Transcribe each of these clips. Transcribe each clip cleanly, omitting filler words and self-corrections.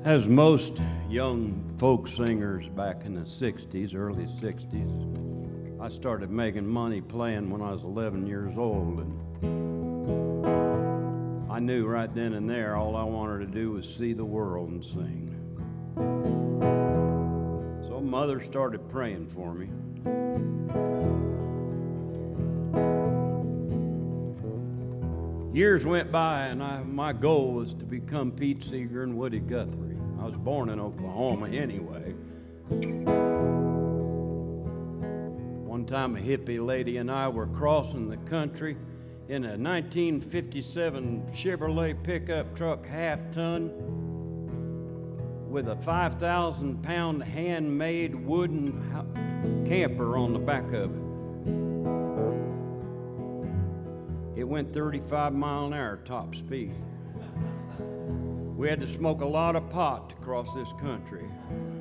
As most young folk singers back in the 60s, early 60s, I started making money playing when I was 11 years old. And I knew right then and there all I wanted to do was see the world and sing. So Mother started praying for me. Years went by, and my goal was to become Pete Seeger and Woody Guthrie. I was born in Oklahoma anyway. One time a hippie lady and I were crossing the country in a 1957 Chevrolet pickup truck half-ton with a 5,000-pound handmade wooden camper on the back of it. It went 35 miles an hour top speed. We had to smoke a lot of pot to cross this country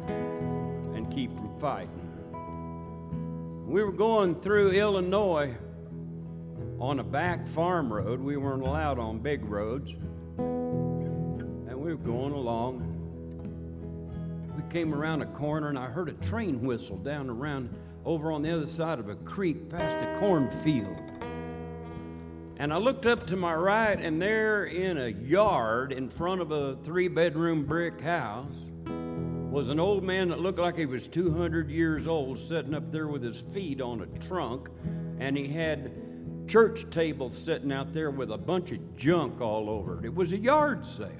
and keep from fighting. We were going through Illinois on a back farm road. We weren't allowed on big roads. And we were going along. We came around a corner and I heard a train whistle down around over on the other side of a creek past a cornfield. And I looked up to my right, and there in a yard in front of a 3-bedroom brick house was an old man that looked like he was 200 years old, sitting up there with his feet on a trunk, and he had church tables sitting out there with a bunch of junk all over it. It was a yard sale.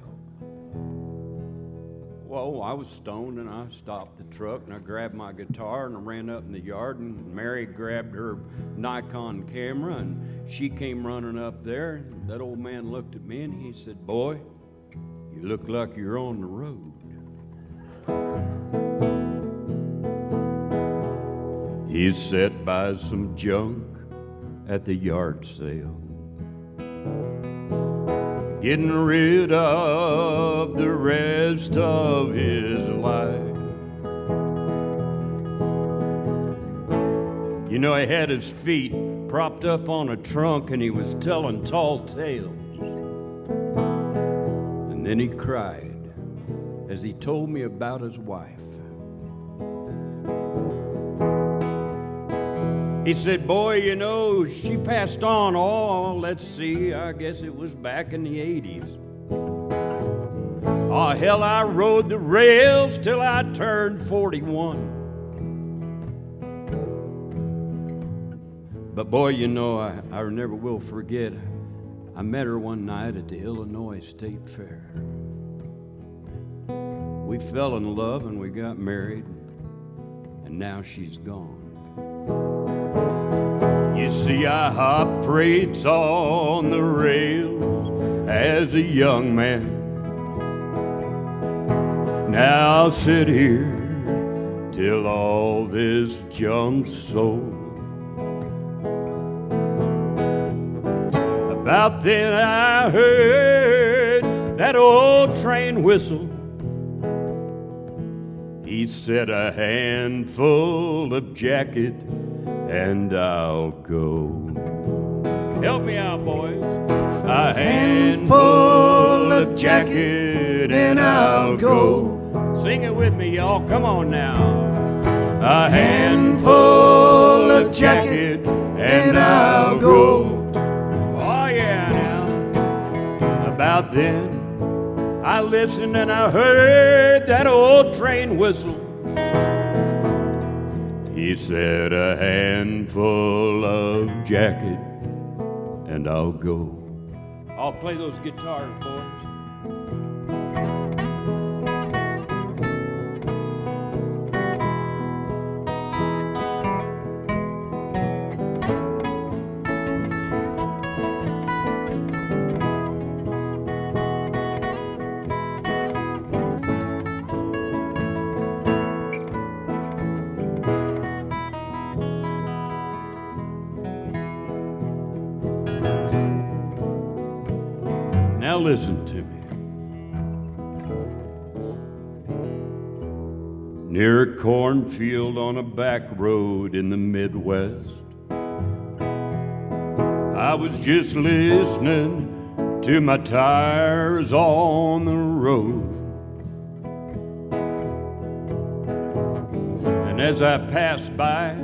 Well, I was stoned, and I stopped the truck, and I grabbed my guitar, and I ran up in the yard, and Mary grabbed her Nikon camera, and she came running up there. And that old man looked at me, and he said, "Boy, you look like you're on the road." He sat by some junk at the yard sale, getting rid of the rest of his life. You know, he had his feet propped up on a trunk and he was telling tall tales. And then he cried as he told me about his wife. He said, "Boy, you know, she passed on, let's see, I guess it was back in the 80s. Oh, hell, I rode the rails till I turned 41. But boy, you know, I never will forget, I met her one night at the Illinois State Fair. We fell in love and we got married, and now she's gone. You see, I hopped freights on the rails as a young man. Now I'll sit here till all this junk's sold. About then I heard that old train whistle. He said, "A handful of jacket and I'll go." Help me out, boys. A handful of jacket and I'll go. Sing it with me, y'all. Come on now. A handful of jacket and I'll go. Oh, yeah, now. About then, I listened and I heard that old train whistle. He said, "A handful of jacket and I'll go." I'll play those guitars, boys. Now listen to me. Near a cornfield on a back road in the Midwest, I was just listening to my tires on the road. As I passed by,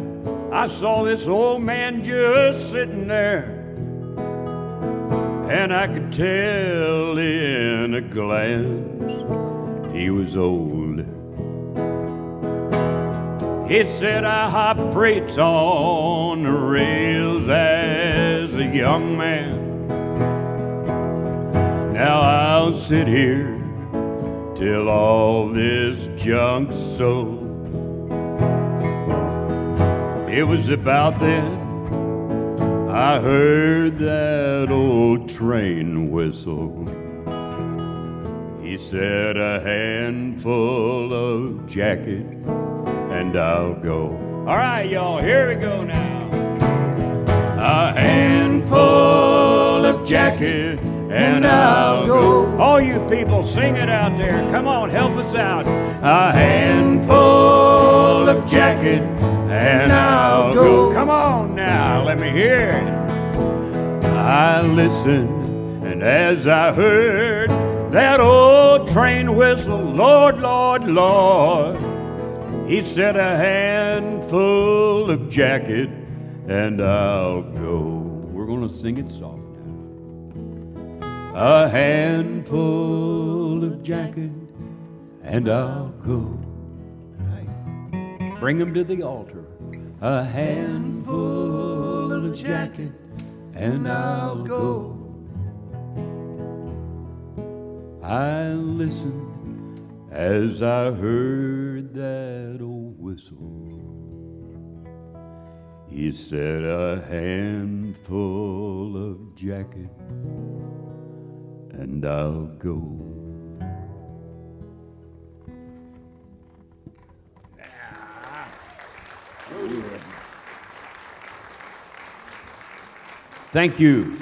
I saw this old man just sitting there, and I could tell in a glance he was old. He said, I hopped freights on the rails as a young man. Now I'll sit here till all this junk's sold. It was about then I heard that old train whistle. He said, a handful of jacket and I'll go. All right, y'all, here we go now. A handful of jacket and I'll go. All you people, sing it out there. Come on, help us out. A handful of jacket and I'll go. Come on now, let me hear it. I listened, and as I heard that old train whistle, Lord, Lord, Lord, he said, a handful of jacket and I'll go. We're going to sing it soft now. A handful of jacket and I'll go. Nice. Bring them to the altar. A handful of jacket and I'll go. I listened as I heard that old whistle. He said, a handful of jacket and I'll go. Thank you.